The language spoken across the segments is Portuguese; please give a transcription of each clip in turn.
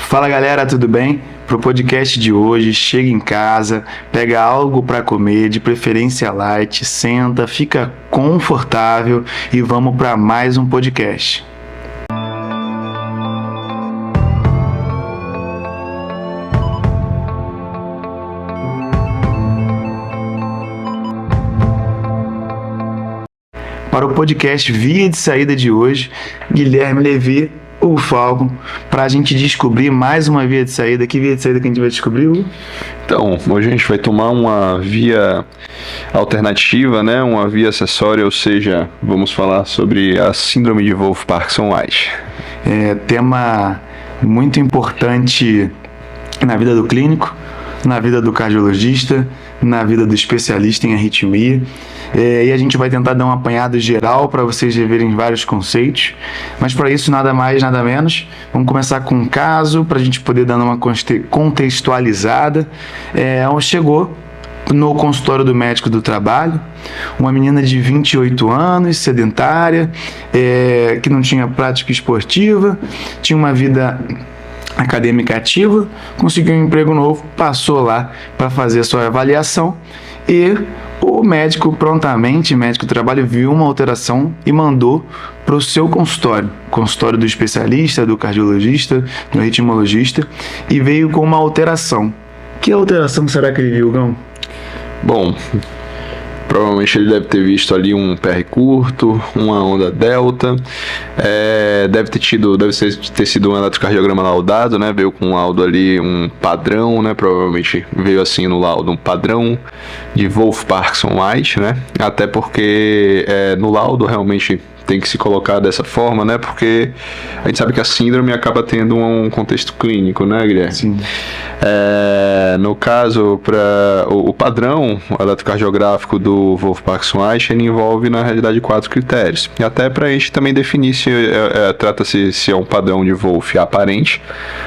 Fala galera, tudo bem? Pro podcast de hoje, chega em casa, pega algo para comer, de preferência light, senta, fica confortável e vamos para mais um podcast. Para o podcast Via de Saída de hoje, Guilherme Levi, o Falcon, para a gente descobrir mais uma via de saída. Que via de saída que a gente vai descobrir, Hugo? Então, hoje a gente vai tomar uma via alternativa, né? Uma via acessória, ou seja, vamos falar sobre a síndrome de Wolff-Parkinson-White. Tema muito importante na vida do clínico, na vida do cardiologista, na vida do especialista em arritmia. E a gente vai tentar dar um apanhado geral para vocês reverem vários conceitos, mas para isso nada mais, nada menos. Vamos começar com um caso para a gente poder dar uma contextualizada. Chegou no consultório do médico do trabalho uma menina de 28 anos, sedentária, que não tinha prática esportiva, tinha uma vida acadêmica ativa, conseguiu um emprego novo, passou lá para fazer a sua avaliação e o médico prontamente, médico do trabalho, viu uma alteração e mandou para o seu consultório do especialista, do cardiologista, do arritmologista, e veio com uma alteração. Que alteração será que ele viu, Gão? Bom, provavelmente ele deve ter visto ali um PR curto, uma onda delta, deve ter sido um eletrocardiograma laudado, né? Veio com um laudo ali, um padrão, né? Provavelmente veio assim no laudo um padrão de Wolff-Parkinson-White, né? Até porque no laudo realmente tem que se colocar dessa forma, né? Porque a gente sabe que a síndrome acaba tendo um contexto clínico, né, Guilherme? Sim. No caso, para o padrão eletrocardiográfico do Wolff-Parkinson-White, ele envolve, na realidade, 4 critérios. E até para a gente também definir se trata-se se é um padrão de Wolff aparente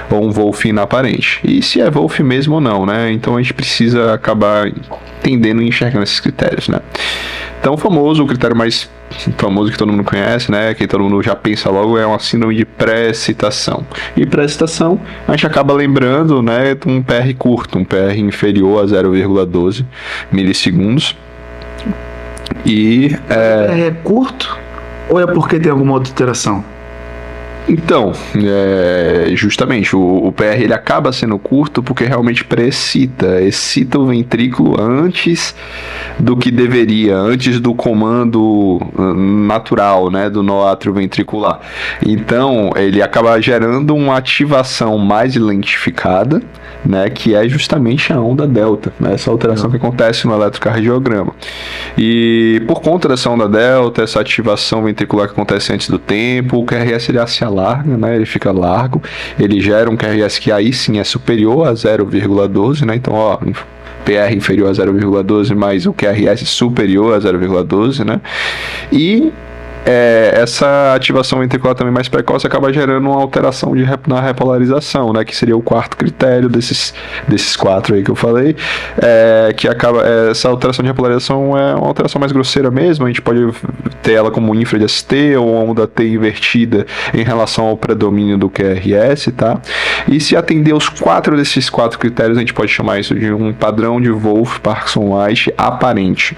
ou um Wolff inaparente. E se é Wolff mesmo ou não, né? Então a gente precisa acabar entendendo e enxergando esses critérios, né? Então o critério mais famoso que todo mundo conhece, né, que todo mundo já pensa logo, é uma síndrome de pré-excitação. E pré-excitação, a gente acaba lembrando, né, de um PR curto, um PR inferior a 0,12 milissegundos. E é curto ou é porque tem alguma outra alteração? Então, justamente, o PR ele acaba sendo curto porque realmente excita o ventrículo antes do que deveria, antes do comando natural, né, do nó atrioventricular. Então, ele acaba gerando uma ativação mais lentificada, né, que é justamente a onda delta, né, essa alteração que acontece no eletrocardiograma. E por conta dessa onda delta, essa ativação ventricular que acontece antes do tempo, o QRS ele se alarga, né, ele fica largo, ele gera um QRS que aí sim é superior a 0,12, né, então PR inferior a 0,12 mais o QRS superior a 0,12, né, e essa ativação ventricular também mais precoce acaba gerando uma alteração na repolarização, né, que seria o quarto critério desses 4 aí que eu falei, que acaba, essa alteração de repolarização é uma alteração mais grosseira mesmo, a gente pode ter ela como infra de ST ou onda T invertida em relação ao predomínio do QRS, tá? E se atender os 4 desses 4 critérios, a gente pode chamar isso de um padrão de Wolff-Parkinson-White aparente.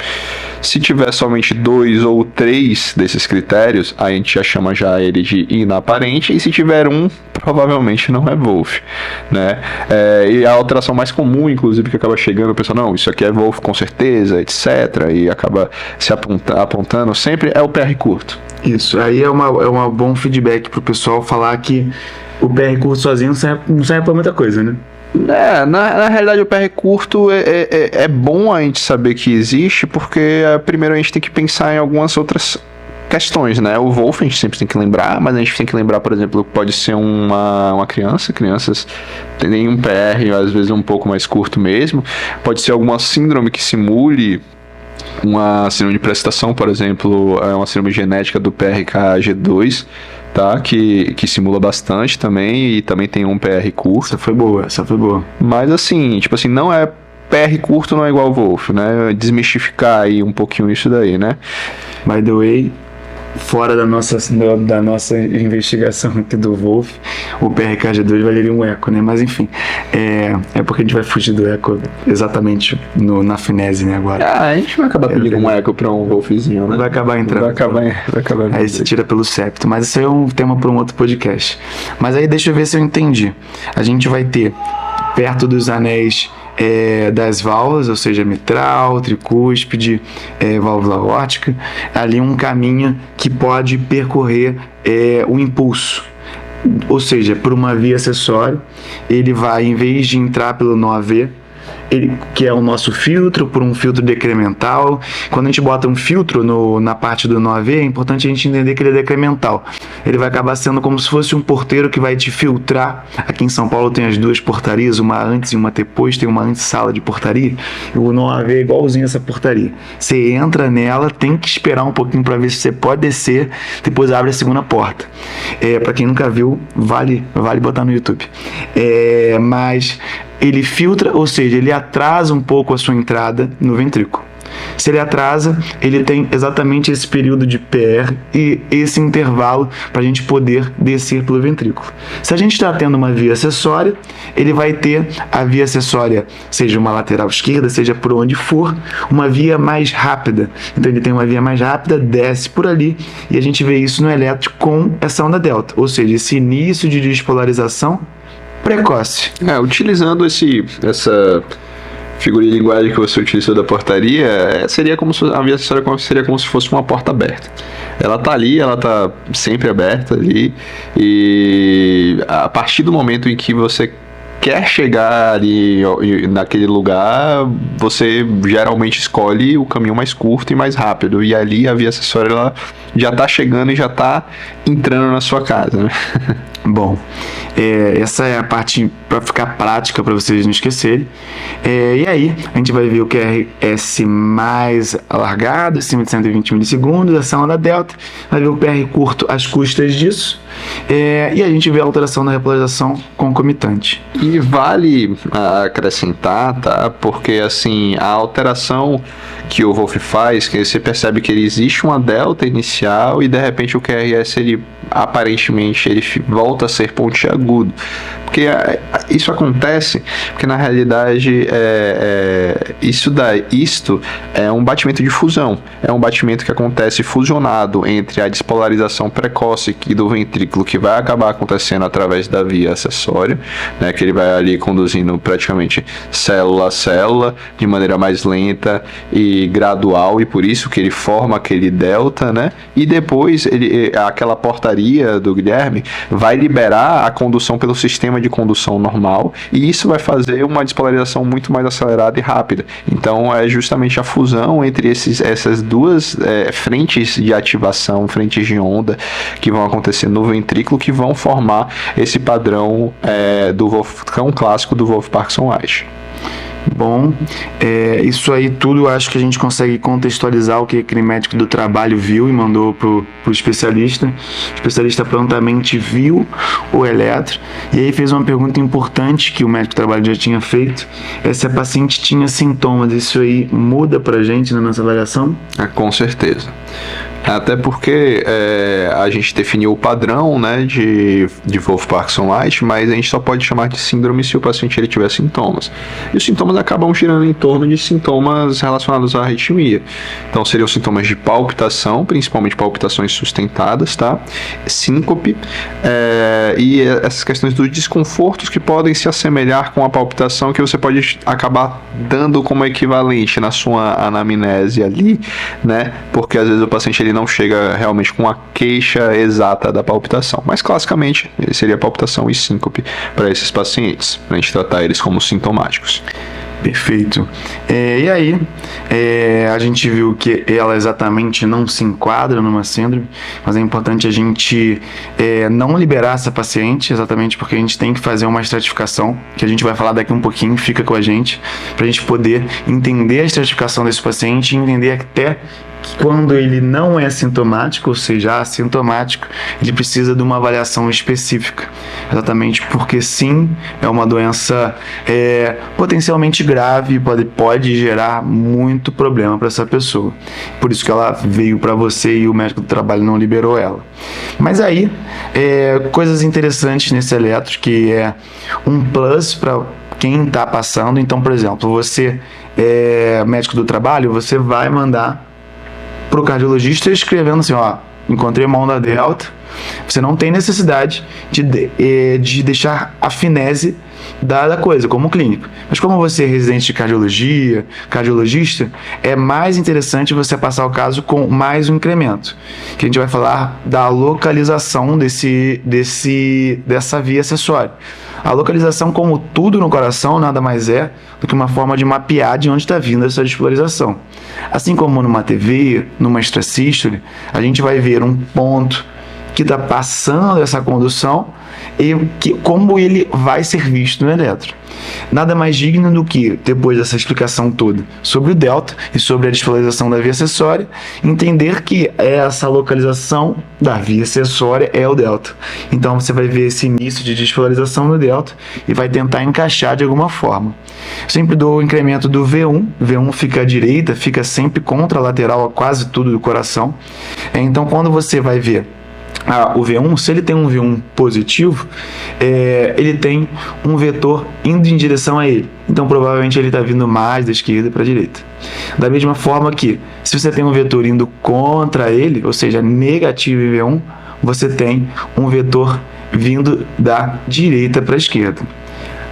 Se tiver somente 2 ou 3 desses critérios, a gente chama ele de inaparente, e se tiver provavelmente não é Wolff, né? E a alteração mais comum, inclusive, que acaba chegando, o pessoal, não, isso aqui é Wolff com certeza, etc., e acaba se apontando sempre, é o PR curto. Isso, aí é um bom feedback pro pessoal falar que o PR curto sozinho não serve pra muita coisa, né? Na realidade o PR curto é bom a gente saber que existe, porque primeiro a gente tem que pensar em algumas outras questões, né? O Wolff a gente sempre tem que lembrar, mas a gente tem que lembrar, por exemplo, que pode ser uma crianças têm um PR às vezes um pouco mais curto mesmo, pode ser alguma síndrome que simule uma síndrome de pré-excitação, por exemplo, é uma síndrome genética do PRKG2, tá? Que simula bastante também, e também tem um PR curto. Essa foi boa. Mas assim, tipo assim, não é PR curto, não é igual ao Wolff, né? Desmistificar aí um pouquinho isso daí, né? By the way, fora da nossa investigação aqui do Wolff, o PRKG2 valeria um eco, né? Mas enfim, é porque a gente vai fugir do eco exatamente na finese, né, agora. A gente vai acabar pedindo um eco para um Wolffzinho, né? Vai acabar entrando. Vai acabar. Aí se tira pelo septo. Mas isso aí é um tema para um outro podcast. Mas aí deixa eu ver se eu entendi. A gente vai ter perto dos anéis das válvulas, ou seja, mitral, tricúspide, válvula aórtica, ali um caminho que pode percorrer o impulso. Ou seja, por uma via acessória, ele vai, em vez de entrar pelo nó AV, que é o nosso filtro, por um filtro decremental. Quando a gente bota um filtro na parte do nó AV, é importante a gente entender que ele é decremental. Ele vai acabar sendo como se fosse um porteiro que vai te filtrar. Aqui em São Paulo tem as duas portarias, uma antes e uma depois, tem uma antessala de portaria, e o nó AV é igualzinho essa portaria. Você entra nela, tem que esperar um pouquinho para ver se você pode descer, depois abre a segunda porta. Para quem nunca viu, vale botar no YouTube. Mas ele filtra, ou seja, ele atrasa um pouco a sua entrada no ventrículo. Se ele atrasa, ele tem exatamente esse período de PR e esse intervalo para a gente poder descer pelo ventrículo. Se a gente está tendo uma via acessória, ele vai ter a via acessória, seja uma lateral esquerda, seja por onde for, uma via mais rápida. Então ele tem uma via mais rápida, desce por ali, e a gente vê isso no elétrico com essa onda delta, ou seja, esse início de despolarização precoce. Utilizando essa figura de linguagem que você utilizou da portaria, seria como se a via acessória seria como se fosse uma porta aberta. Ela tá ali, ela tá sempre aberta ali, e a partir do momento em que você quer chegar ali naquele lugar, você geralmente escolhe o caminho mais curto e mais rápido, e ali a via acessória ela já tá chegando e já tá entrando na sua casa, né? Bom, essa é a parte para ficar prática, para vocês não esquecerem. E aí, a gente vai ver o QRS mais alargado, acima de 120 milissegundos, essa onda delta, vai ver o PR curto às custas disso, e a gente vê a alteração da repolarização concomitante. E vale acrescentar, tá? Porque assim, a alteração que o Wolff faz, que você percebe que existe uma delta inicial e de repente o QRS, ele aparentemente ele volta a ser pontiagudo. Porque isso acontece porque na realidade isto é um batimento de fusão, é um batimento que acontece fusionado entre a despolarização precoce do ventrículo, que vai acabar acontecendo através da via acessória, né, que ele vai ali conduzindo praticamente célula a célula de maneira mais lenta e gradual, e por isso que ele forma aquele delta, né? E depois aquela portaria do Guilherme vai liberar a condução pelo sistema de condução normal, e isso vai fazer uma despolarização muito mais acelerada e rápida. Então é justamente a fusão entre essas duas frentes de ativação, frentes de onda que vão acontecer no ventrículo, que vão formar esse padrão do Wolfram clássico do Wolff-Parkinson-White. Bom, isso aí tudo eu acho que a gente consegue contextualizar o que aquele médico do trabalho viu e mandou pro especialista. O especialista prontamente viu o eletro e aí fez uma pergunta importante que o médico do trabalho já tinha feito: se a paciente tinha sintomas. Isso aí muda pra gente na nossa avaliação? Com certeza. Até porque a gente definiu o padrão, né, de Wolff-Parkinson-White, mas a gente só pode chamar de síndrome se o paciente ele tiver sintomas. E os sintomas acabam girando em torno de sintomas relacionados à arritmia. Então seriam sintomas de palpitação, principalmente palpitações sustentadas, tá? Síncope, e essas questões dos desconfortos que podem se assemelhar com a palpitação, que você pode acabar dando como equivalente na sua anamnese ali, né? Porque às vezes o paciente ele não chega realmente com a queixa exata da palpitação, mas classicamente seria palpitação e síncope para esses pacientes, para a gente tratar eles como sintomáticos. Perfeito. E aí, a gente viu que ela exatamente não se enquadra numa síndrome, mas é importante a gente não liberar essa paciente, exatamente porque a gente tem que fazer uma estratificação, que a gente vai falar daqui um pouquinho, fica com a gente, para a gente poder entender a estratificação desse paciente e entender até que quando ele não é sintomático, ou seja, assintomático, ele precisa de uma avaliação específica. exatamente porque sim, é uma doença potencialmente grave, pode gerar muito problema para essa pessoa. Por isso que ela veio para você e o médico do trabalho não liberou ela. Mas aí, coisas interessantes nesse eletro, que é um plus para quem está passando. Então, por exemplo, você médico do trabalho, você vai mandar pro cardiologista escrevendo assim, ó, encontrei uma onda delta. Você não tem necessidade de deixar a finese da coisa, como clínico. Mas como você é residente de cardiologia, cardiologista, é mais interessante você passar o caso com mais um incremento, que a gente vai falar da localização dessa via acessória. A localização, como tudo no coração, nada mais é do que uma forma de mapear de onde está vindo essa despolarização. Assim como numa TV, numa extrasístole, a gente vai ver um ponto que está passando essa condução e como ele vai ser visto no eletro. Nada mais digno do que, depois dessa explicação toda sobre o delta e sobre a despolarização da via acessória, entender que essa localização da via acessória é o delta. Então você vai ver esse início de despolarização no delta e vai tentar encaixar de alguma forma. Sempre dou o incremento do V1. V1 fica à direita, fica sempre contralateral a quase tudo do coração. Então quando você vai ver o V1, se ele tem um V1 positivo, ele tem um vetor indo em direção a ele. Então, provavelmente, ele está vindo mais da esquerda para a direita. Da mesma forma que, se você tem um vetor indo contra ele, ou seja, negativo em V1, você tem um vetor vindo da direita para a esquerda.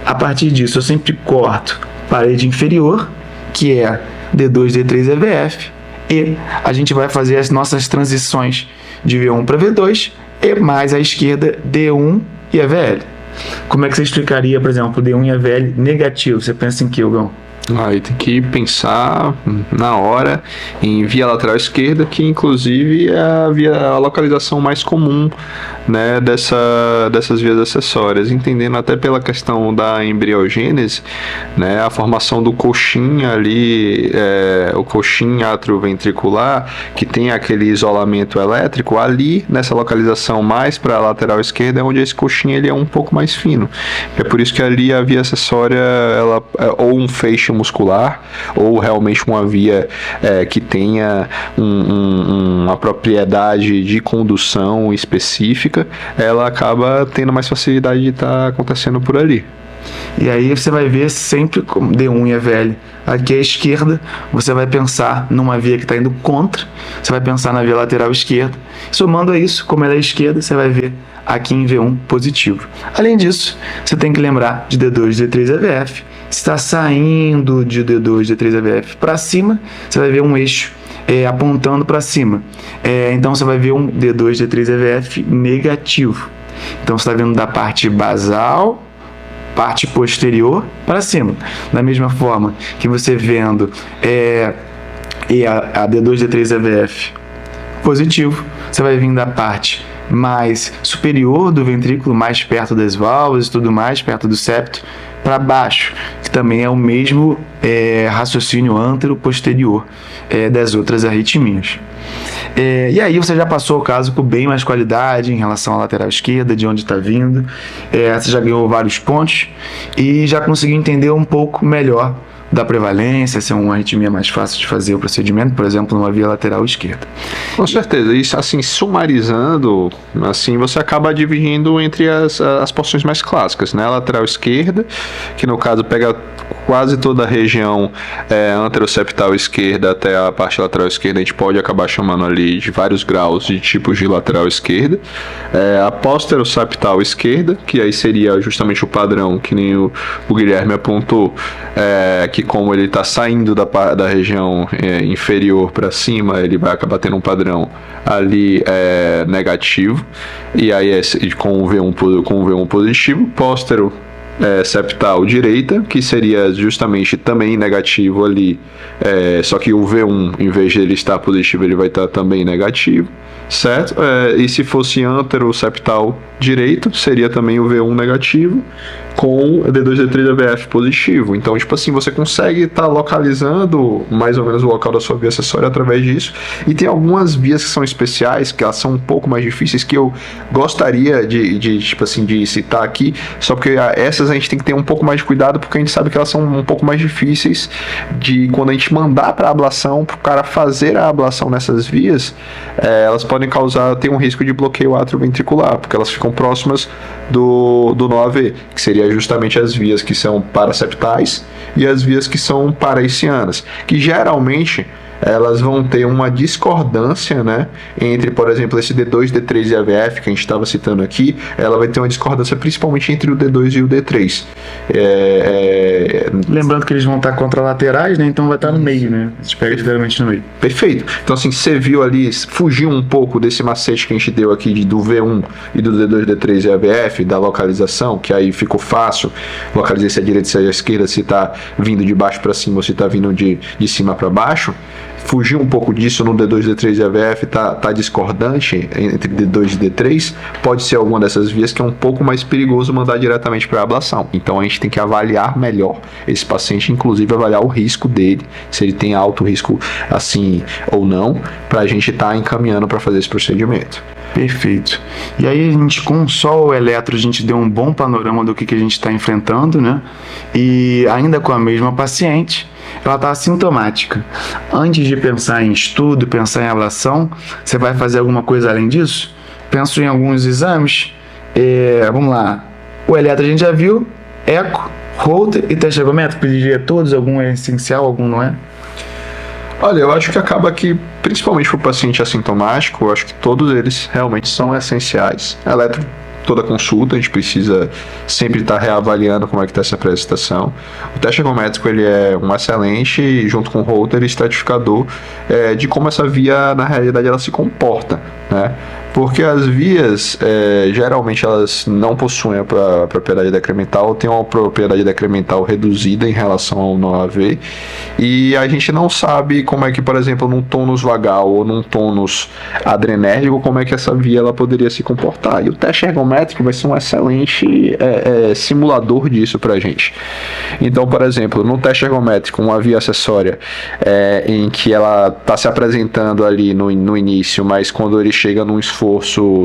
A partir disso, eu sempre corto parede inferior, que é D2, D3, EVF, e a gente vai fazer as nossas transições de V1 para V2 e mais à esquerda D1 e EVL. Como é que você explicaria, por exemplo, D1 e EVL negativo? Você pensa em que, Hugão? Aí tem que pensar na hora em via lateral esquerda, que inclusive é a localização mais comum, né, dessas vias acessórias, entendendo até pela questão da embriogênese, né, a formação do coxim ali, o coxim atrioventricular, que tem aquele isolamento elétrico, ali nessa localização mais para a lateral esquerda é onde esse coxim ele é um pouco mais fino. É por isso que ali a via acessória ela ou um feixe muscular, ou realmente uma via que tenha uma propriedade de condução específica, ela acaba tendo mais facilidade de estar acontecendo por ali. E aí você vai ver sempre como D1 e EVL aqui à esquerda, você vai pensar numa via que está indo contra, você vai pensar na via lateral esquerda. Somando a isso, como ela é à esquerda, você vai ver aqui em V1 positivo. Além disso, você tem que lembrar de D2, D3, EVF. Se está saindo de D2, D3, EVF para cima, você vai ver um eixo apontando para cima. Então você vai ver um D2, D3, EVF negativo. Então você está vendo da parte basal, parte posterior para cima. Da mesma forma que você vendo a D2, D3, EVF positivo, você vai vir da parte mais superior do ventrículo, mais perto das válvulas e tudo mais, perto do septo, para baixo, que também é o mesmo raciocínio antero-posterior das outras arritmias. E aí você já passou o caso com bem mais qualidade em relação à lateral esquerda, de onde está vindo, você já ganhou vários pontos e já conseguiu entender um pouco melhor da prevalência, se é uma arritmia mais fácil de fazer o procedimento, por exemplo, numa via lateral esquerda. Com certeza, isso assim, sumarizando, assim, você acaba dividindo entre as porções mais clássicas, né? A lateral esquerda, que no caso pega quase toda a região anteroseptal esquerda até a parte lateral esquerda, a gente pode acabar chamando ali de vários graus de tipos de lateral esquerda. A posteroseptal esquerda, que aí seria justamente o padrão, que nem o Guilherme apontou, que como ele está saindo da região inferior para cima, ele vai acabar tendo um padrão ali negativo, e aí com o V1 positivo. Póstero septal direita, que seria justamente também negativo ali, só que o V1, em vez de ele estar positivo, ele vai estar também negativo, certo? E se fosse antero-septal direito, seria também o V1 negativo, com D2, D3 e AVF positivo. Então, tipo assim, você consegue estar localizando mais ou menos o local da sua via acessória através disso. E tem algumas vias que são especiais, que elas são um pouco mais difíceis, que eu gostaria tipo assim, de citar aqui, só porque essas a gente tem que ter um pouco mais de cuidado, porque a gente sabe que elas são um pouco mais difíceis de quando a gente mandar para a ablação, para o cara fazer a ablação nessas vias, elas podem ter um risco de bloqueio atrioventricular, porque elas ficam próximas do NOAV, que seria justamente as vias que são paraseptais e as vias que são paraicianas, que geralmente elas vão ter uma discordância, né, entre, por exemplo, esse D2, D3 e AVF que a gente estava citando aqui. Ela vai ter uma discordância principalmente entre o D2 e o D3. Lembrando que eles vão estar contralaterais, né, então vai estar no meio, né, a gente pega geralmente no meio. Perfeito. Então, assim, você viu ali, fugiu um pouco desse macete que a gente deu aqui do V1 e do D2, D3 e AVF, da localização, que aí ficou fácil localizar se é a direita, se é a esquerda, se está vindo de baixo para cima ou se está vindo de cima para baixo. Fugir um pouco disso no D2, D3 e AVF tá discordante entre D2 e D3, pode ser alguma dessas vias que é um pouco mais perigoso mandar diretamente para a ablação. Então a gente tem que avaliar melhor esse paciente, inclusive avaliar o risco dele, se ele tem alto risco assim ou não, para a gente estar encaminhando para fazer esse procedimento. Perfeito. E aí a gente, com só o eletro, a gente deu um bom panorama do que a gente está enfrentando, né? E ainda com a mesma paciente, ela está assintomática. Antes de pensar em estudo, pensar em ablação, você vai fazer alguma coisa além disso? Penso em alguns exames. Vamos lá. O eletro a gente já viu, eco, Holter e teste ergométrico. Pediria todos, algum é essencial, algum não é? Olha, eu acho que acaba que, principalmente para o paciente assintomático, eu acho que todos eles realmente são essenciais. Eletro, toda consulta, a gente precisa sempre estar reavaliando como é que está essa prestação. O teste ergométrico, ele é um excelente, junto com o Holter, estratificador de como essa via, na realidade, ela se comporta, né? Porque as vias, geralmente, elas não possuem a propriedade decremental, tem uma propriedade decremental reduzida em relação ao NOAV, e a gente não sabe como é que, por exemplo, num tônus vagal ou num tônus adrenérgico, como é que essa via ela poderia se comportar. E o teste ergométrico vai ser um excelente simulador disso pra gente. Então, por exemplo, no teste ergométrico, uma via acessória em que ela está se apresentando ali no início, mas quando ele chega num esforço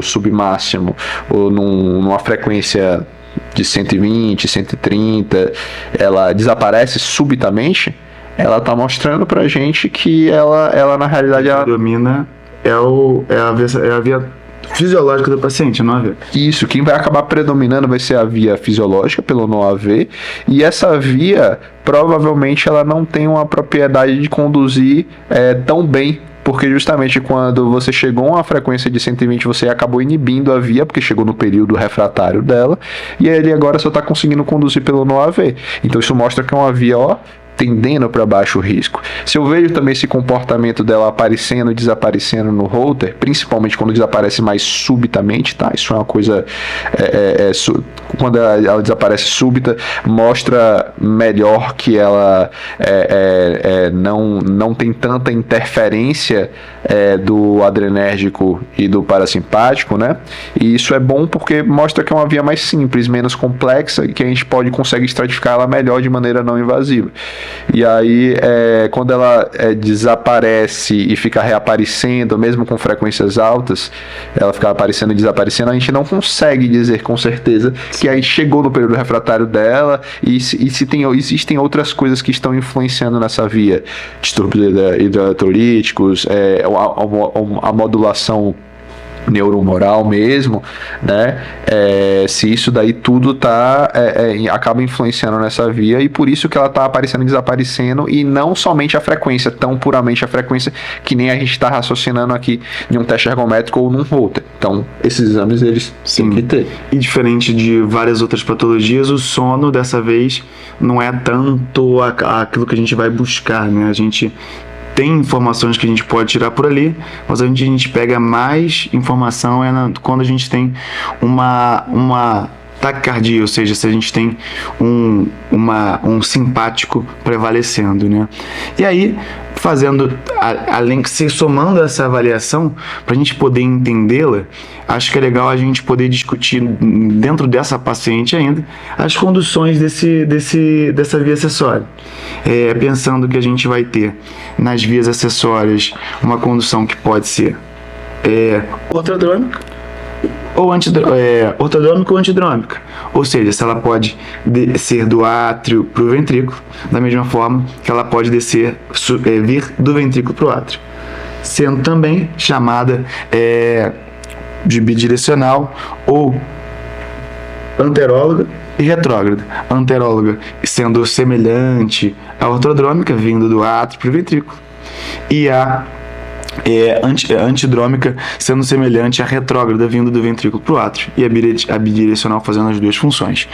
submáximo ou numa frequência de 120, 130, ela desaparece subitamente, ela está mostrando pra gente que ela na realidade ela domina é a via fisiológica do paciente, não a via. Isso, quem vai acabar predominando vai ser a via fisiológica pelo NOAV, e essa via provavelmente ela não tem uma propriedade de conduzir tão bem, porque justamente quando você chegou a uma frequência de 120, você acabou inibindo a via, porque chegou no período refratário dela, e ele agora só está conseguindo conduzir pelo NOAV. Então isso mostra que é uma via, tendendo para baixo risco. Se eu vejo também esse comportamento dela aparecendo e desaparecendo no Holter, principalmente quando desaparece mais subitamente, tá? Isso é uma coisa quando ela desaparece súbita, mostra melhor que ela não tem tanta interferência do adrenérgico e do parasimpático, né? E isso é bom porque mostra que é uma via mais simples, menos complexa, e que a gente consegue estratificar ela melhor de maneira não invasiva. E aí, quando ela desaparece e fica reaparecendo, mesmo com frequências altas, ela fica aparecendo e desaparecendo, a gente não consegue dizer com certeza que a gente chegou no período refratário dela e se existem outras coisas que estão influenciando nessa via. Distúrbios hidroeletrolíticos, a modulação neuromoral mesmo, né? Se isso daí tudo acaba influenciando nessa via, e por isso que ela está aparecendo e desaparecendo, e não somente a frequência, tão puramente a frequência que nem a gente está raciocinando aqui em um teste ergométrico ou num Holter. Então, esses exames eles têm que ter. E diferente de várias outras patologias, o sono dessa vez não é tanto aquilo que a gente vai buscar, né? A gente tem informações que a gente pode tirar por ali, mas a gente pega mais informação quando a gente tem uma taquicardia, ou seja, se a gente tem um simpático prevalecendo, né? E aí, além que se somando essa avaliação, para a gente poder entendê-la, acho que é legal a gente poder discutir dentro dessa paciente ainda as conduções dessa via acessória. Pensando que a gente vai ter nas vias acessórias uma condução que pode ser ortodrômica ou ortodrômica ou antidrômica, ou seja, se ela pode descer do átrio para o ventrículo, da mesma forma que ela pode vir do ventrículo para o átrio, sendo também chamada de bidirecional ou anteróloga e retrógrada. Anteróloga sendo semelhante à ortodrômica, vindo do átrio para o ventrículo, e a antidrômica sendo semelhante à retrógrada, vindo do ventrículo para o átrio, e a bidirecional fazendo as duas funções.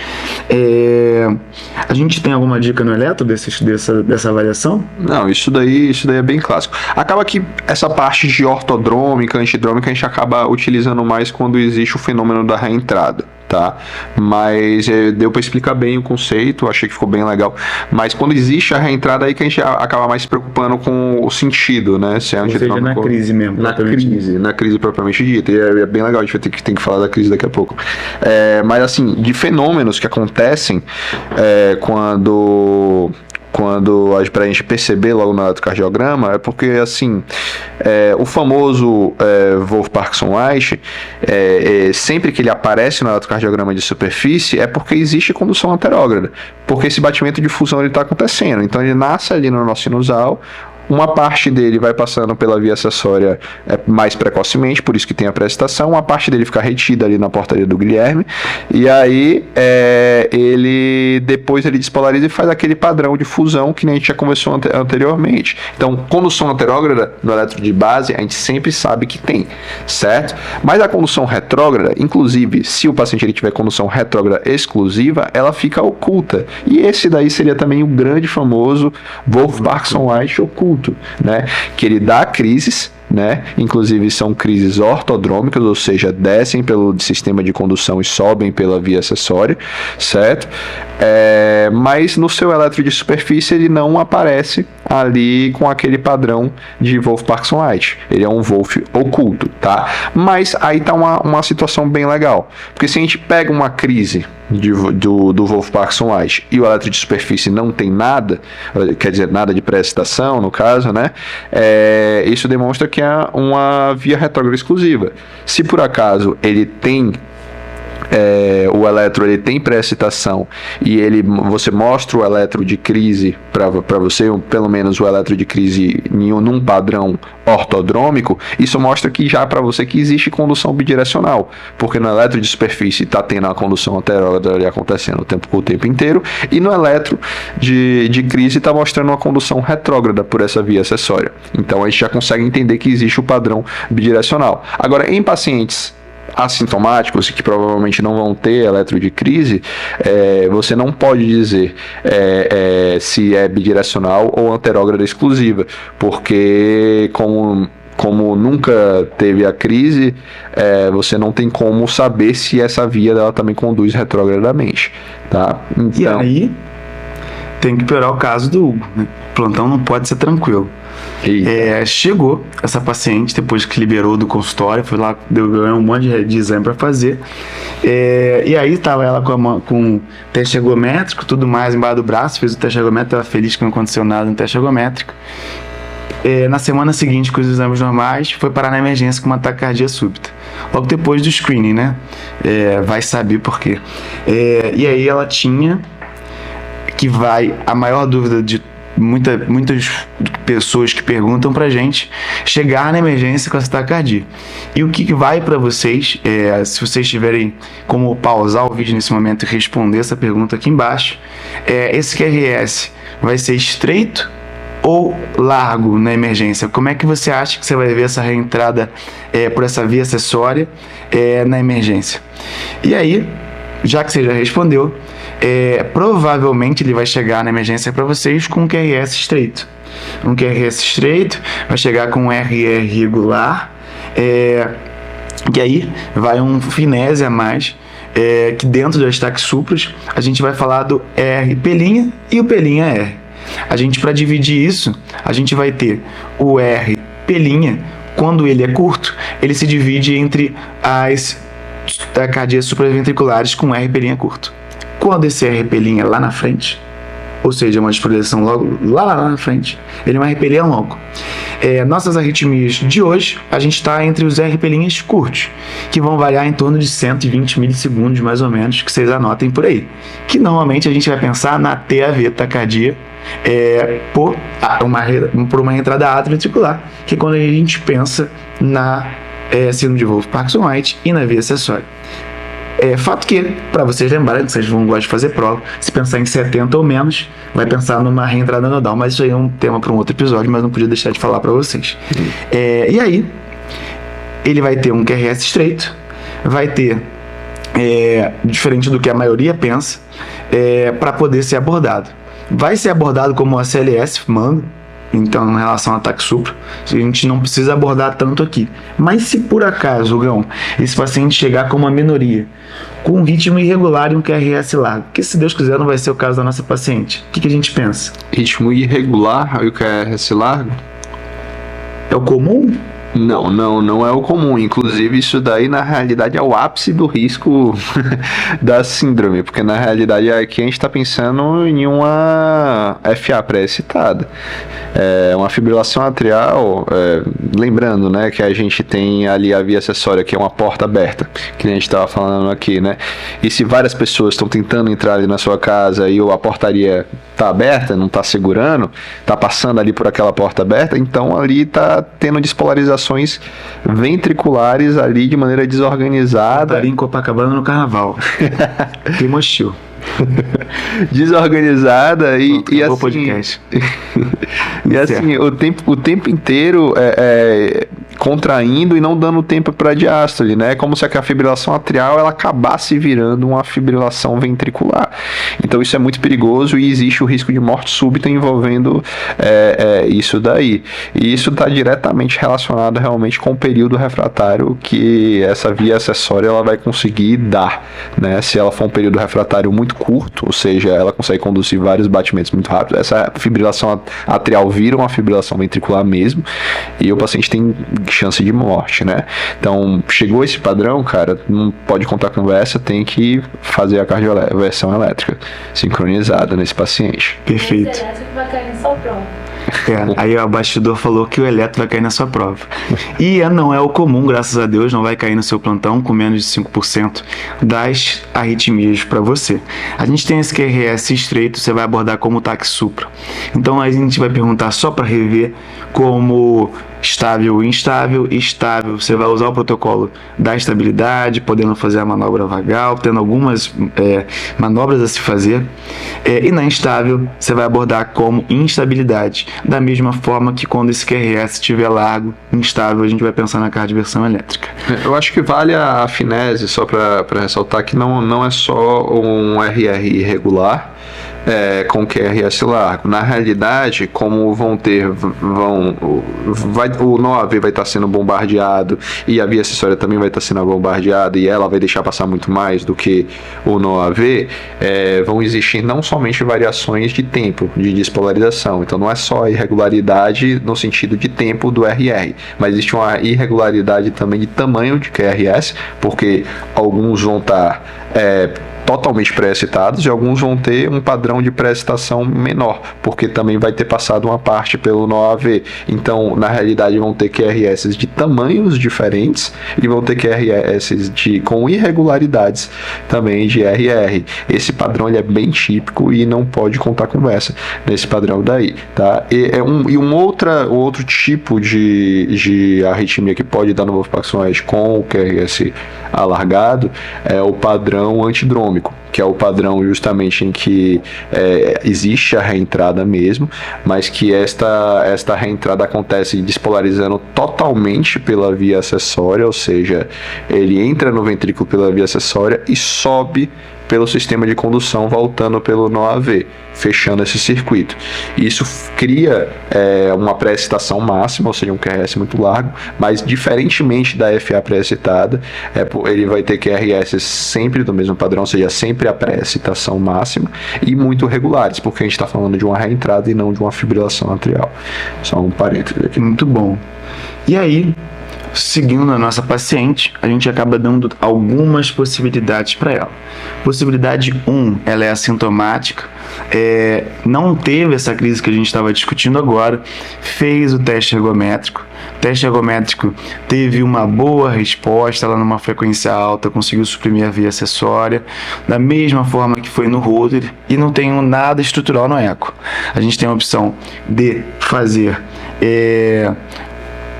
A gente tem alguma dica no eletro dessa avaliação? Não, isso daí é bem clássico. Acaba que essa parte de ortodrômica, antidrômica, a gente acaba utilizando mais quando existe o fenômeno da reentrada, tá? Mas deu para explicar bem o conceito, achei que ficou bem legal. Mas quando existe a reentrada, aí que a gente acaba mais se preocupando com o sentido, né? Se é antidrômico, na crise mesmo. Na crise propriamente dita. E é bem legal, a gente vai ter que falar da crise daqui a pouco. Mas assim, de fenômenos que acontecem quando pra gente perceber logo no eletrocardiograma, é porque assim, o famoso Wolff-Parkinson-White, sempre que ele aparece no eletrocardiograma de superfície, é porque existe condução anterógrada, porque esse batimento de fusão está acontecendo. Então ele nasce ali no nosso sinusal, uma parte dele vai passando pela via acessória mais precocemente, por isso que tem a pré-excitação, uma parte dele fica retida ali na portaria do Guilherme, e aí depois ele despolariza e faz aquele padrão de fusão que a gente já conversou anteriormente. Então, condução anterógrada no eletro de base, a gente sempre sabe que tem, certo? Mas a condução retrógrada, inclusive, se o paciente ele tiver condução retrógrada exclusiva, ela fica oculta. E esse daí seria também o grande famoso Wolff-Parkinson-White oculto, né? Que ele dá crises, né? Inclusive são crises ortodrômicas, ou seja, descem pelo sistema de condução e sobem pela via acessória, certo? Mas no seu eletro de superfície ele não aparece ali com aquele padrão de Wolff-Parkinson-White. Ele é um Wolff oculto, tá? Mas aí tá uma situação bem legal, porque se a gente pega uma crise do Wolff-Parkinson-White e o eletro de superfície não tem nada, quer dizer, nada de pré-excitação no caso, né? Isso demonstra que é uma via retrógrada exclusiva. Se por acaso ele tem o eletro ele tem pré-excitação e você mostra o eletro de crise para você, pelo menos o eletro de crise num padrão ortodrômico, isso mostra que já para você que existe condução bidirecional, porque no eletro de superfície está tendo a condução anterógrada ali acontecendo o tempo inteiro, e no eletro de crise está mostrando uma condução retrógrada por essa via acessória. Então a gente já consegue entender que existe o padrão bidirecional. Agora, em pacientes assintomáticos, que provavelmente não vão ter eletro de crise, você não pode dizer se é bidirecional ou anterógrada exclusiva, porque como nunca teve a crise, você não tem como saber se essa via dela também conduz retrogradamente, tá? Então, e aí tem que piorar o caso do Hugo, né? O plantão não pode ser tranquilo. Chegou essa paciente depois que liberou do consultório, foi lá, ganhou um monte de exame para fazer, e aí estava ela com teste ergométrico, tudo mais embaixo do braço, fez o teste ergométrico, estava feliz que não aconteceu nada no teste ergométrico. Na semana seguinte, com os exames normais, foi parar na emergência com uma taquicardia súbita, logo depois do screening, né? Vai saber por quê. E aí ela tinha a maior dúvida de muitas pessoas que perguntam pra gente, chegar na emergência com essa taquicardia. E o que vai para vocês, se vocês tiverem como pausar o vídeo nesse momento e responder essa pergunta aqui embaixo, esse QRS vai ser estreito ou largo na emergência? Como é que você acha que você vai ver essa reentrada por essa via acessória na emergência? E aí, já que você já respondeu, provavelmente ele vai chegar na emergência para vocês com um QRS estreito. Um QRS estreito vai chegar com um RR regular, e aí vai um finese a mais que dentro das taxupras a gente vai falar do R' e o P'R. A gente, para dividir isso, a gente vai ter o R', quando ele é curto, ele se divide entre as taquicardias supraventriculares com R' curto. Quando esse R' é lá na frente, ou seja, uma despoliarização logo lá na frente, ele é um R' longo. Nossas arritmias de hoje, a gente está entre os R' curtos, que vão variar em torno de 120 milissegundos, mais ou menos, que vocês anotem por aí. Que normalmente a gente vai pensar na TAV, taquicardia, por uma reentrada atrioventricular, que é quando a gente pensa na síndrome de Wolff-Parkinson-White e na via acessória. Fato que, para vocês lembrarem, que vocês vão gostar de fazer prova, se pensar em 70 ou menos, vai pensar numa reentrada nodal, mas isso aí é um tema para um outro episódio, mas não podia deixar de falar para vocês. E aí, ele vai ter um QRS estreito, vai ter, diferente do que a maioria pensa, para poder ser abordado. Vai ser abordado como a CLS manda, então em relação ao ataque supra, a gente não precisa abordar tanto aqui. Mas se por acaso, Gão, esse paciente chegar com uma minoria, com um ritmo irregular e um QRS largo, que se Deus quiser não vai ser o caso da nossa paciente, o que a gente pensa? Ritmo irregular e o QRS largo? É o comum? Não é o comum. Inclusive, isso daí, na realidade, é o ápice do risco da síndrome, porque, na realidade, aqui a gente está pensando em uma FA pré-excitada. Uma fibrilação atrial, lembrando, né, que a gente tem ali a via acessória, que é uma porta aberta, que a gente estava falando aqui, né? E se várias pessoas estão tentando entrar ali na sua casa e a portaria está aberta, não está segurando, está passando ali por aquela porta aberta, então ali está tendo despolarizações ventriculares ali de maneira desorganizada. Estaria em Copacabana no carnaval. Clima hostil. Desorganizada e assim, podcast. E assim, o tempo inteiro contraindo e não dando tempo para diástole, né? É como se a fibrilação atrial ela acabasse virando uma fibrilação ventricular. Então isso é muito perigoso e existe o risco de morte súbita envolvendo isso daí. E isso está diretamente relacionado realmente com o período refratário que essa via acessória ela vai conseguir dar, né? Se ela for um período refratário muito curto, ou seja, ela consegue conduzir vários batimentos muito rápidos, essa fibrilação atrial vira uma fibrilação ventricular mesmo, e o paciente tem chance de morte, né? Então, chegou esse padrão, cara, não pode contar com conversa, tem que fazer a cardioversão elétrica sincronizada nesse paciente. Perfeito. Esse elétrico vai cair na sua prova. Aí o bastidor falou que o eletro vai cair na sua prova. E não é o comum, graças a Deus, não vai cair no seu plantão com menos de 5% das arritmias para você. A gente tem esse QRS estreito, você vai abordar como TAC supra. Então a gente vai perguntar só para rever como estável e instável. Estável, você vai usar o protocolo da estabilidade, podendo fazer a manobra vagal, tendo algumas manobras a se fazer. E na instável, você vai abordar como instabilidade. Da mesma forma que quando esse QRS estiver largo, instável, a gente vai pensar na cardioversão elétrica. Eu acho que vale a finese, só para ressaltar que não é só um RR irregular, com QRS largo. Na realidade, como o NOAV vai estar sendo bombardeado e a via acessória também vai estar sendo bombardeada e ela vai deixar passar muito mais do que o NOAV, vão existir não somente variações de tempo de despolarização, então não é só a irregularidade no sentido de tempo do RR, mas existe uma irregularidade também de tamanho de QRS, porque alguns vão estar totalmente pré-excitados e alguns vão ter um padrão de pré-excitação menor, porque também vai ter passado uma parte pelo NOAV. Então, na realidade, vão ter QRS de tamanhos diferentes e vão ter QRS com irregularidades também de RR. Esse padrão ele é bem típico e não pode contar conversa nesse padrão daí, tá? Um outro tipo de arritmia que pode dar no Wolff-Parkinson com o QRS alargado é o padrão antidrômico, que é o padrão justamente em que existe a reentrada mesmo, mas que esta reentrada acontece despolarizando totalmente pela via acessória, ou seja, ele entra no ventrículo pela via acessória e sobe pelo sistema de condução voltando pelo nó AV, fechando esse circuito. Isso cria uma pré-excitação máxima, ou seja, um QRS muito largo, mas diferentemente da FA pré-excitada, ele vai ter QRS sempre do mesmo padrão, ou seja, sempre a pré-excitação máxima e muito regulares, porque a gente está falando de uma reentrada e não de uma fibrilação atrial. Só um parênteses aqui. Muito bom. E aí, seguindo a nossa paciente, a gente acaba dando algumas possibilidades para ela. Possibilidade 1, ela é assintomática, não teve essa crise que a gente estava discutindo agora, fez o teste ergométrico. O teste ergométrico teve uma boa resposta, ela numa frequência alta, conseguiu suprimir a via acessória, da mesma forma que foi no Holter, e não tem nada estrutural no eco. A gente tem a opção de fazer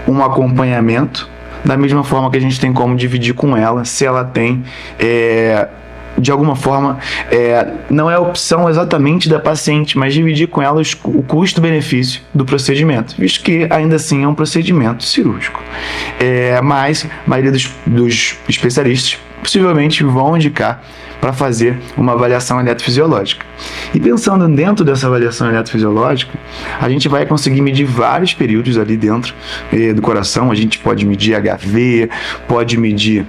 um acompanhamento, da mesma forma que a gente tem como dividir com ela, se ela tem, de alguma forma, não é a opção exatamente da paciente, mas dividir com ela o custo-benefício do procedimento, visto que ainda assim é um procedimento cirúrgico. Mas a maioria dos especialistas possivelmente vão indicar para fazer uma avaliação eletrofisiológica. E pensando dentro dessa avaliação eletrofisiológica, a gente vai conseguir medir vários períodos ali dentro do coração. A gente pode medir HV, pode medir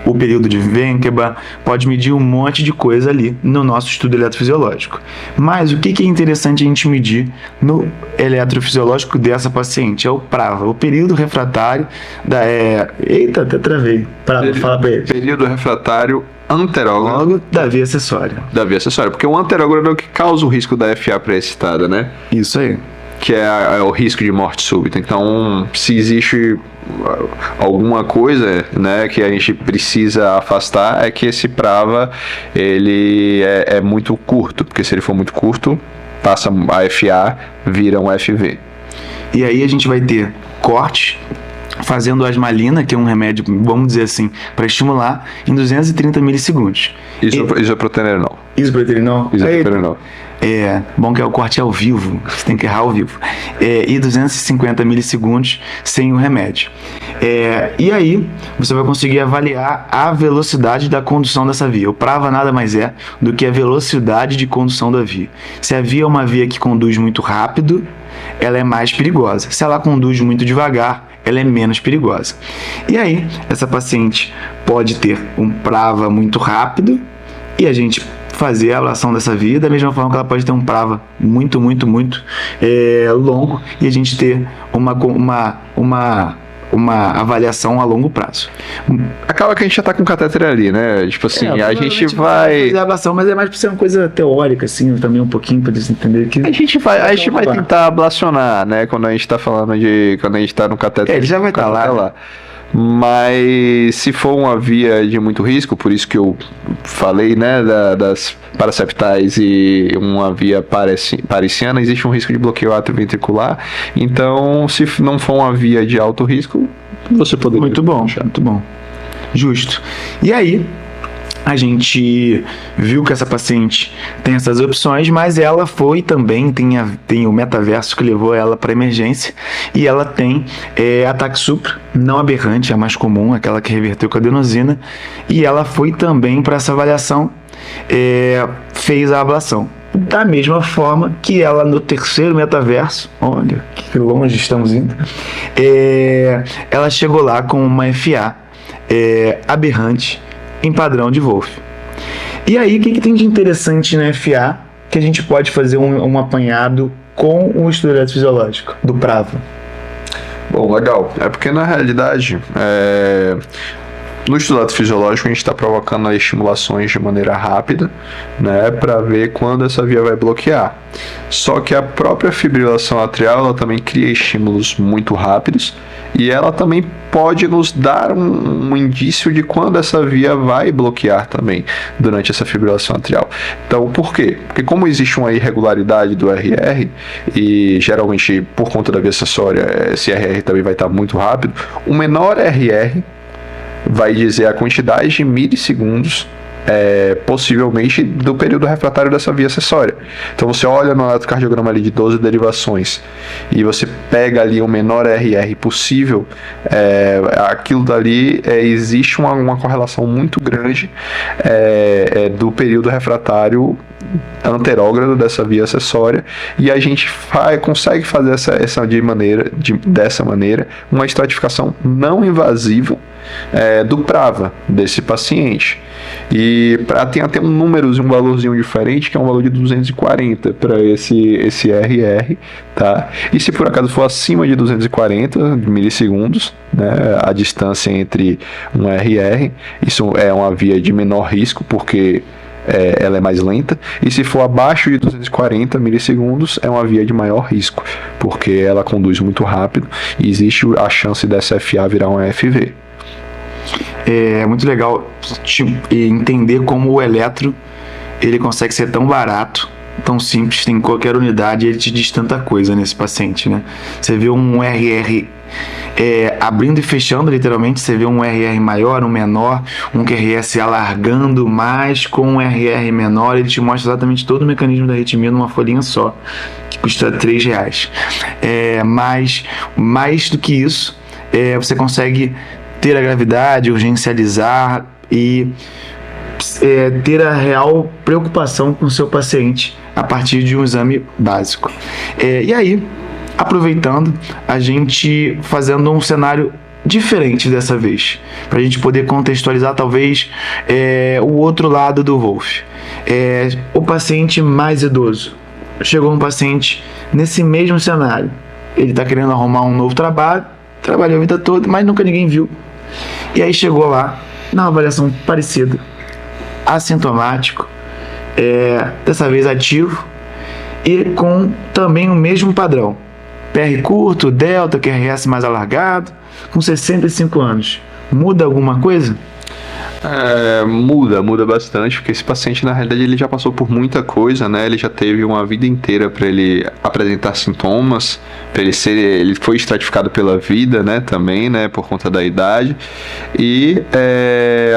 o período de Venteba, pode medir um monte de coisa ali no nosso estudo eletrofisiológico. Mas o que é interessante a gente medir no eletrofisiológico dessa paciente? É o PRAVA, o período refratário da... Eita, até travei. Fala pra ele. Período refratário anterógrado da via acessória. Da via acessória, porque o anterógrado é o que causa o risco da FA pré-excitada, né? Isso aí. Que é o risco de morte súbita. Então, se existe alguma coisa, né, que a gente precisa afastar, é que esse PRAVA ele é muito curto, porque se ele for muito curto, passa a FA, vira um FV. E aí a gente vai ter corte fazendo asmalina, que é um remédio, vamos dizer assim, para estimular em 230 milissegundos. Isoproterenol. Isoproterenol? Isoproterenol. Bom que o corte é ao vivo, você tem que errar ao vivo. E 250 milissegundos sem o remédio. E aí, você vai conseguir avaliar a velocidade da condução dessa via. O PRAVA nada mais é do que a velocidade de condução da via. Se a via é uma via que conduz muito rápido, ela é mais perigosa. Se ela conduz muito devagar, ela é menos perigosa. E aí, essa paciente pode ter um PRAVA muito rápido e a gente fazer a ablação dessa via, da mesma forma que ela pode ter um PRAVA muito longo e a gente ter uma avaliação a longo prazo. Acaba que a gente já tá com o catéter ali, né? Tipo assim, a gente vai fazer a ablação, mas é mais pra ser uma coisa teórica, assim, também um pouquinho pra eles entenderem que... A gente vai tentar ablacionar, né? Quando a gente tá falando quando a gente tá no catéter. Ele já vai estar lá. Mas se for uma via de muito risco, por isso que eu falei, né, das paraceptais e uma via parisiana, existe um risco de bloqueio atrioventricular. Então, se não for uma via de alto risco, você poderia... Muito bom. Justo. E aí, a gente viu que essa paciente tem essas opções, mas ela foi também, tem o metaverso que levou ela para emergência, e ela tem ataque supra, não aberrante, é a mais comum, aquela que reverteu com adenosina, e ela foi também para essa avaliação, fez a ablação. Da mesma forma que ela no terceiro metaverso, olha que longe estamos indo, ela chegou lá com uma FA aberrante, em padrão de Wolff. E aí, o que tem de interessante na FA que a gente pode fazer um apanhado com o estudo eletrofisiológico do PRAVA? Bom, legal. É porque, na realidade, no estudo eletrofisiológico, a gente está provocando as estimulações de maneira rápida, né, para ver quando essa via vai bloquear. Só que a própria fibrilação atrial, ela também cria estímulos muito rápidos e ela também pode nos dar um indício de quando essa via vai bloquear também durante essa fibrilação atrial. Então, por quê? Porque como existe uma irregularidade do RR e geralmente por conta da via acessória esse RR também vai estar muito rápido, o menor RR vai dizer a quantidade de milissegundos possivelmente do período refratário dessa via acessória. Então você olha no eletrocardiograma ali de 12 derivações e você pega ali o menor RR possível, aquilo dali existe uma correlação muito grande do período refratário anterógrado dessa via acessória, e a gente consegue fazer dessa maneira uma estratificação não invasiva do PRAVA desse paciente. E tem até um númerozinho, um valorzinho diferente, que é um valor de 240 para esse RR, tá? E se por acaso for acima de 240 milissegundos, né, a distância entre um RR, isso é uma via de menor risco, porque ela é mais lenta, e se for abaixo de 240 milissegundos é uma via de maior risco, porque ela conduz muito rápido e existe a chance dessa FA virar uma FV. É muito legal entender como o eletro ele consegue ser tão barato, tão simples, tem qualquer unidade, e ele te diz tanta coisa nesse paciente, né? Você vê um RR abrindo e fechando, literalmente, você vê um RR maior, um menor, um QRS alargando mais com um RR menor, ele te mostra exatamente todo o mecanismo da arritmia numa folhinha só, que custa R$3. Mas, mais do que isso, você consegue ter a gravidade, urgencializar e ter a real preocupação com o seu paciente a partir de um exame básico. E aí, aproveitando, a gente fazendo um cenário diferente dessa vez, para a gente poder contextualizar talvez o outro lado do Wolff. O paciente mais idoso. Chegou um paciente nesse mesmo cenário. Ele está querendo arrumar um novo trabalho, trabalhou a vida toda, mas nunca ninguém viu. E aí chegou lá, na avaliação parecida, assintomático, dessa vez ativo, e com também o mesmo padrão. PR curto, delta, QRS mais alargado, com 65 anos. Muda alguma coisa? Muda bastante, porque esse paciente, na realidade, ele já passou por muita coisa, né? Ele já teve uma vida inteira para ele apresentar sintomas, ele foi estratificado pela vida, né? Também, né? Por conta da idade. E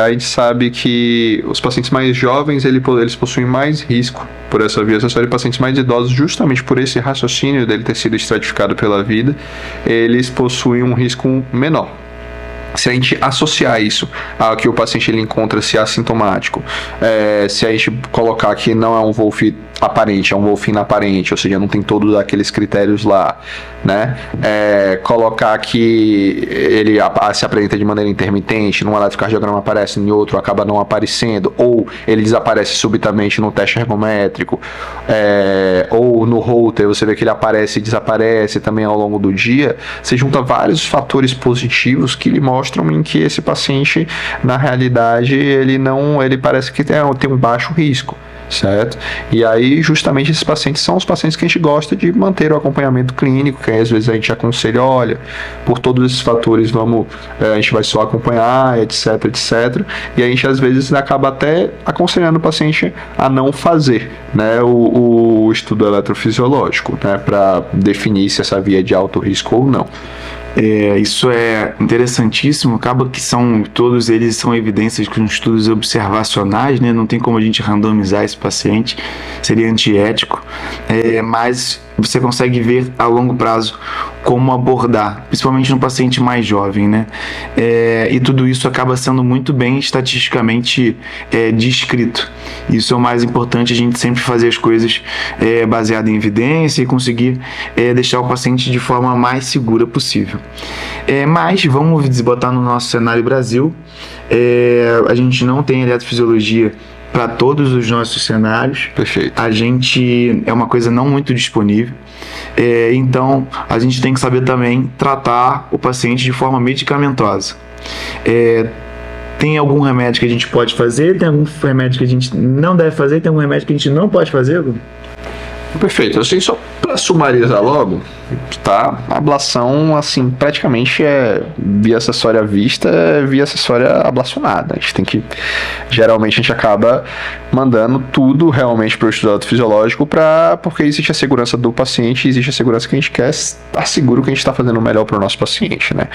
a gente sabe que os pacientes mais jovens, eles possuem mais risco por essa via acessória, e pacientes mais idosos, justamente por esse raciocínio dele ter sido estratificado pela vida, eles possuem um risco menor. Se a gente associar isso a que o paciente ele encontra-se assintomático, se a gente colocar que não é um Wolff aparente, é um Wolff inaparente, ou seja, não tem todos aqueles critérios lá, né? Colocar que ele se apresenta de maneira intermitente, num eletrocardiograma aparece, em outro acaba não aparecendo, ou ele desaparece subitamente no teste ergométrico, ou no Holter, você vê que ele aparece e desaparece também ao longo do dia. Você junta vários fatores positivos que lhe mostram em que esse paciente, na realidade, ele parece que tem um baixo risco, certo? E aí, justamente, esses pacientes são os pacientes que a gente gosta de manter o acompanhamento clínico, que às vezes a gente aconselha, olha, por todos esses fatores, a gente vai só acompanhar, etc, etc. E a gente, às vezes, acaba até aconselhando o paciente a não fazer, né, o estudo eletrofisiológico, né, para definir se essa via é de alto risco ou não. Isso é interessantíssimo. Acaba que todos eles são evidências com estudos observacionais, né? Não tem como a gente randomizar esse paciente, seria antiético, mas você consegue ver a longo prazo como abordar, principalmente no paciente mais jovem, né? E tudo isso acaba sendo muito bem estatisticamente descrito. Isso é o mais importante, a gente sempre fazer as coisas baseado em evidência e conseguir deixar o paciente de forma mais segura possível. Mas vamos botar no nosso cenário Brasil. A gente não tem eletrofisiologia para todos os nossos cenários. Perfeito. A gente é uma coisa não muito disponível. Então a gente tem que saber também tratar o paciente de forma medicamentosa. Tem algum remédio que a gente pode fazer, tem algum remédio que a gente não deve fazer, tem algum remédio que a gente não pode fazer? Perfeito. Assim, só para sumarizar logo, tá? A ablação, assim, praticamente via acessória vista, via acessória ablacionada. A gente tem que... Geralmente a gente acaba mandando tudo realmente para o estudo fisiológico, porque existe a segurança do paciente, existe a segurança que a gente quer estar seguro que a gente está fazendo o melhor para o nosso paciente, né?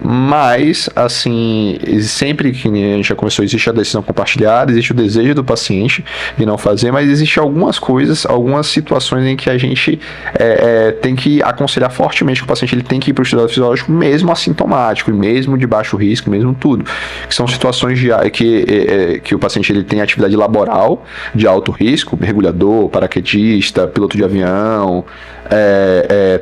Mas, assim, sempre que a gente já começou, existe a decisão compartilhada, existe o desejo do paciente de não fazer, mas existe algumas coisas, algumas situações em que a gente tem que aconselhar fortemente que o paciente ele tem que ir para o estudo fisiológico mesmo assintomático, mesmo de baixo risco, mesmo tudo, que são situações que o paciente ele tem atividade laboral de alto risco, mergulhador, paraquedista, piloto de avião,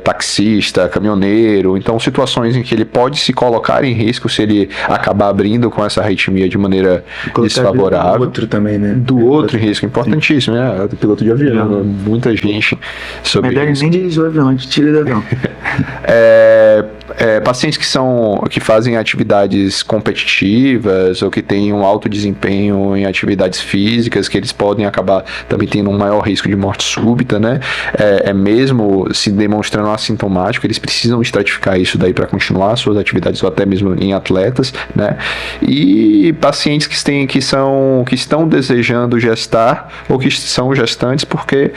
taxista, caminhoneiro, então situações em que ele pode se colocar em risco se ele acabar abrindo com essa arritmia de maneira desfavorável. Do outro também, né? Do outro em risco, importantíssimo, né? Do piloto de avião, muita gente sobre melhor isso. Nem dirigir o avião, a gente tira do avião. Pacientes que fazem atividades competitivas ou que têm um alto desempenho em atividades físicas, que eles podem acabar também tendo um maior risco de morte súbita, né? Mesmo se demonstrando assintomático, eles precisam estratificar isso daí para continuar suas atividades ou até mesmo em atletas, né? E pacientes que estão desejando gestar ou que são gestantes porque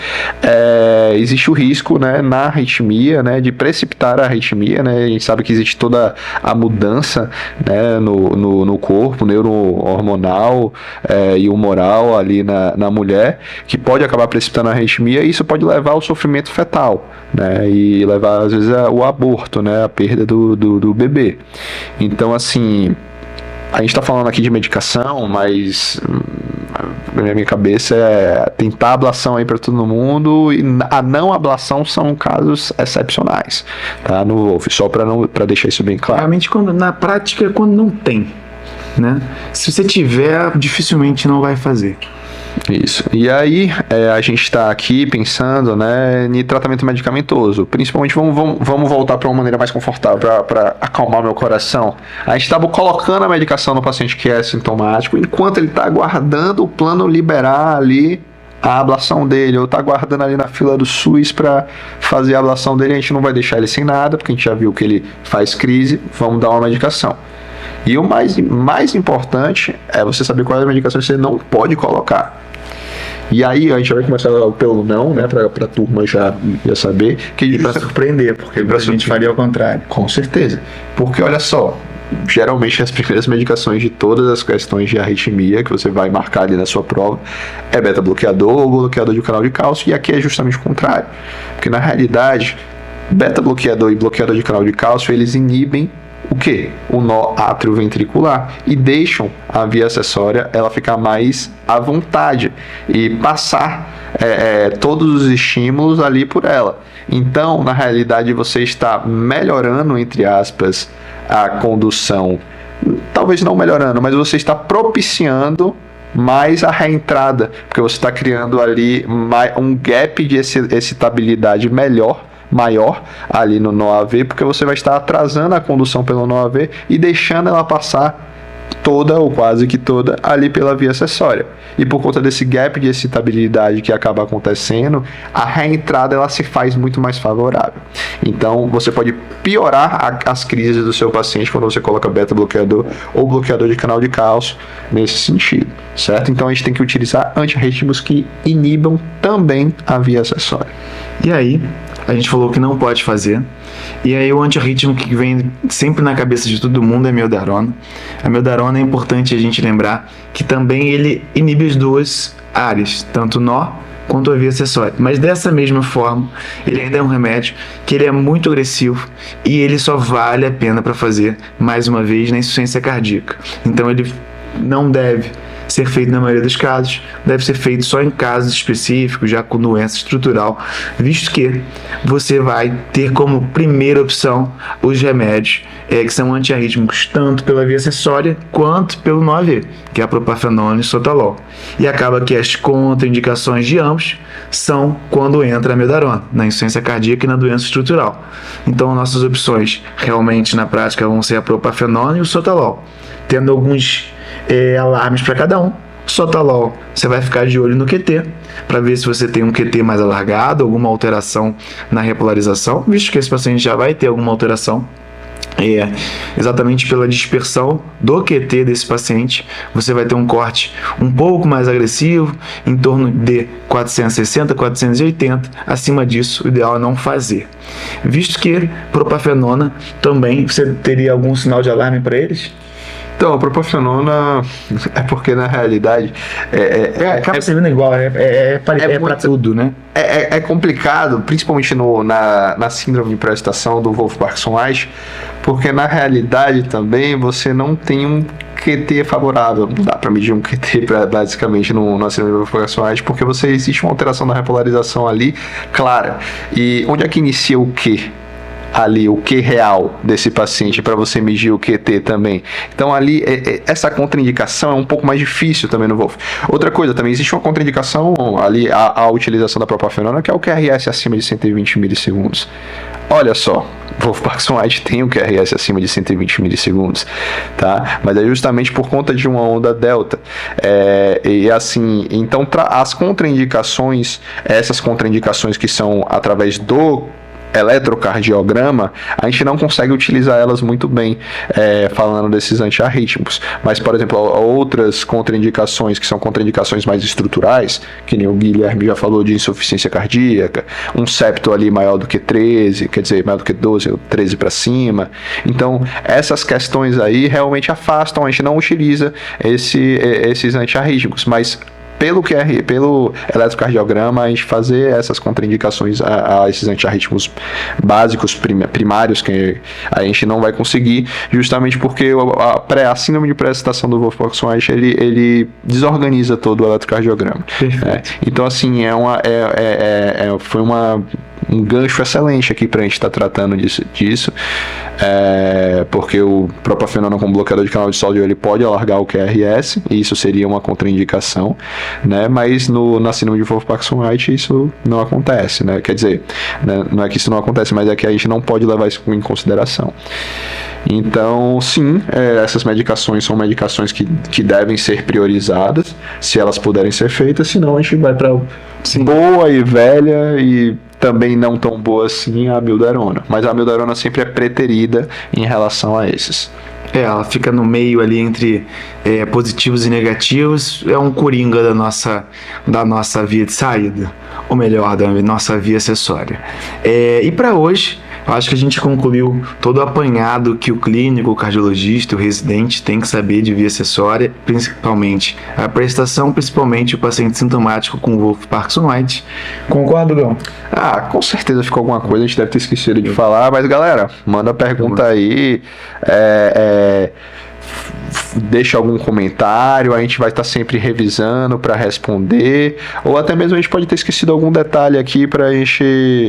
existe o risco, né, na arritmia, né, de precipitar a arritmia, né? A gente sabe que existe toda a mudança, né, no corpo, neurohormonal e humoral ali na mulher, que pode acabar precipitando a arritmia, e isso pode levar ao sofrimento fetal, né, e levar às vezes ao aborto, né, a perda do bebê. Então, assim, a gente está falando aqui de medicação, mas na minha cabeça tentar ablação aí para todo mundo, e a não ablação são casos excepcionais, tá? No Wolf, só para deixar isso bem claro. Realmente, na prática, quando não tem, né? Se você tiver, dificilmente não vai fazer. Isso. E aí, a gente está aqui pensando, né, em tratamento medicamentoso. Principalmente, vamos voltar para uma maneira mais confortável, para acalmar meu coração. A gente estava colocando a medicação no paciente que é sintomático, enquanto ele está aguardando o plano liberar ali a ablação dele, ou está aguardando ali na fila do SUS para fazer a ablação dele. A gente não vai deixar ele sem nada, porque a gente já viu que ele faz crise, vamos dar uma medicação. E o mais importante é você saber quais medicações você não pode colocar. E aí a gente vai começar pelo não, né, pra turma já saber. E pra surpreender, porque a gente faria ao contrário. Com certeza. Porque olha só, geralmente as primeiras medicações de todas as questões de arritmia que você vai marcar ali na sua prova é beta-bloqueador ou bloqueador de canal de cálcio, e aqui é justamente o contrário. Porque na realidade, beta-bloqueador e bloqueador de canal de cálcio, eles inibem o quê? O nó atrioventricular, e deixam a via acessória ela ficar mais à vontade e passar todos os estímulos ali por ela. Então, na realidade, você está melhorando, entre aspas, a condução. Talvez não melhorando, mas você está propiciando mais a reentrada, porque você está criando ali um gap de excitabilidade maior ali no nó AV, porque você vai estar atrasando a condução pelo nó AV e deixando ela passar toda ou quase que toda ali pela via acessória. E por conta desse gap de excitabilidade que acaba acontecendo, a reentrada ela se faz muito mais favorável. Então você pode piorar as crises do seu paciente quando você coloca beta-bloqueador ou bloqueador de canal de cálcio nesse sentido, certo? Então a gente tem que utilizar antiarrítmicos que inibam também a via acessória. E aí, a gente falou que não pode fazer. E aí o antiarrítmico que vem sempre na cabeça de todo mundo é a amiodarona. A amiodarona é importante a gente lembrar que também ele inibe as duas áreas, tanto o nó quanto a via acessória. Mas dessa mesma forma, ele ainda é um remédio que ele é muito agressivo e ele só vale a pena para fazer, mais uma vez, na insuficiência cardíaca. Então ele não deve ser feito na maioria dos casos, deve ser feito só em casos específicos, já com doença estrutural, visto que você vai ter como primeira opção os remédios que são antiarrítmicos tanto pela via acessória quanto pelo nó AV, que é a propafenona e sotalol. E acaba que as contraindicações de ambos são quando entra a amiodarona, na insuficiência cardíaca e na doença estrutural. Então nossas opções realmente na prática vão ser a propafenona e o sotalol, tendo alguns alarmes para cada um. Sotalol, você vai ficar de olho no QT para ver se você tem um QT mais alargado, alguma alteração na repolarização, visto que esse paciente já vai ter alguma alteração. Exatamente pela dispersão do QT desse paciente, você vai ter um corte um pouco mais agressivo, em torno de 460, 480. Acima disso, o ideal é não fazer. Visto que propafenona também, você teria algum sinal de alarme para eles? Então, a propafenona é porque, na realidade... acaba sendo igual, para tudo, né? É complicado, principalmente na síndrome de pré-excitação do Wolff-Parkinson-White, porque, na realidade, também, você não tem um QT favorável. Não dá para medir um QT, basicamente, na síndrome de Wolff-Parkinson-White, porque existe uma alteração da repolarização ali, clara. E onde é que inicia o Q? Ali, o Q real desse paciente, para você medir o QT também. Então, ali, essa contraindicação é um pouco mais difícil também no Wolff. Outra coisa, também existe uma contraindicação ali, a utilização da propafenona, que é o QRS acima de 120 milissegundos. Olha só, Wolff-Parkinson-White tem o QRS acima de 120 milissegundos, tá? Mas é justamente por conta de uma onda delta. E assim, então, as contraindicações, essas contraindicações que são através do eletrocardiograma, a gente não consegue utilizar elas muito bem, falando desses antiarrítmicos. Mas, por exemplo, outras contraindicações, que são contraindicações mais estruturais, que nem o Guilherme já falou, de insuficiência cardíaca, um septo ali maior do que 13, quer dizer, maior do que 12, ou 13 para cima. Então, essas questões aí realmente afastam, a gente não utiliza esses antiarrítmicos, mas pelo eletrocardiograma, a gente fazer essas contraindicações a esses antiarrítmicos básicos, primários, que a gente não vai conseguir, justamente porque a síndrome de pré-excitação do Wolff-Parkinson-White, ele desorganiza todo o eletrocardiograma. Então, assim, foi um gancho excelente aqui para a gente estar tratando disso, porque o propafenona com bloqueador de canal de sódio, ele pode alargar o QRS, e isso seria uma contraindicação, né? Mas na síndrome de Wolff-Parkinson-White isso não acontece, né? Quer dizer, né? Não é que isso não acontece, mas é que a gente não pode levar isso em consideração. Então, sim, essas medicações são medicações que devem ser priorizadas, se elas puderem ser feitas, senão a gente vai para boa e velha e também não tão boa assim a amiodarona. Mas a amiodarona sempre é preterida em relação a esses. Ela fica no meio ali entre positivos e negativos, é um coringa da nossa via de saída, ou melhor, da nossa via acessória. E para hoje, eu acho que a gente concluiu todo o apanhado que o clínico, o cardiologista, o residente tem que saber de via acessória, principalmente a prestação, principalmente o paciente sintomático com Wolff-Parkinson-White. Concordo, Gão? Com certeza ficou alguma coisa, a gente deve ter esquecido de falar, mas galera, manda pergunta aí, deixa algum comentário, a gente vai estar sempre revisando para responder, ou até mesmo a gente pode ter esquecido algum detalhe aqui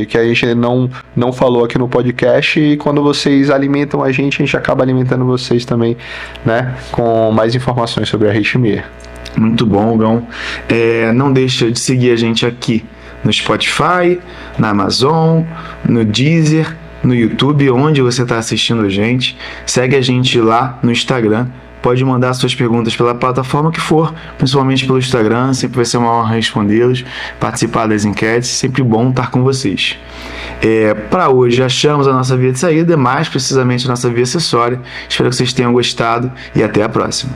que a gente não falou aqui no podcast, e quando vocês alimentam a gente acaba alimentando vocês também, né, com mais informações sobre a arritmia. Muito bom, Gão. Não deixa de seguir a gente aqui no Spotify, na Amazon, no Deezer, no YouTube, onde você está assistindo a gente. Segue a gente lá no Instagram. Pode mandar suas perguntas pela plataforma que for, principalmente pelo Instagram. Sempre vai ser uma honra respondê-los, participar das enquetes. Sempre bom estar com vocês. Para hoje, achamos a nossa via de saída, mais precisamente a nossa via acessória. Espero que vocês tenham gostado e até a próxima.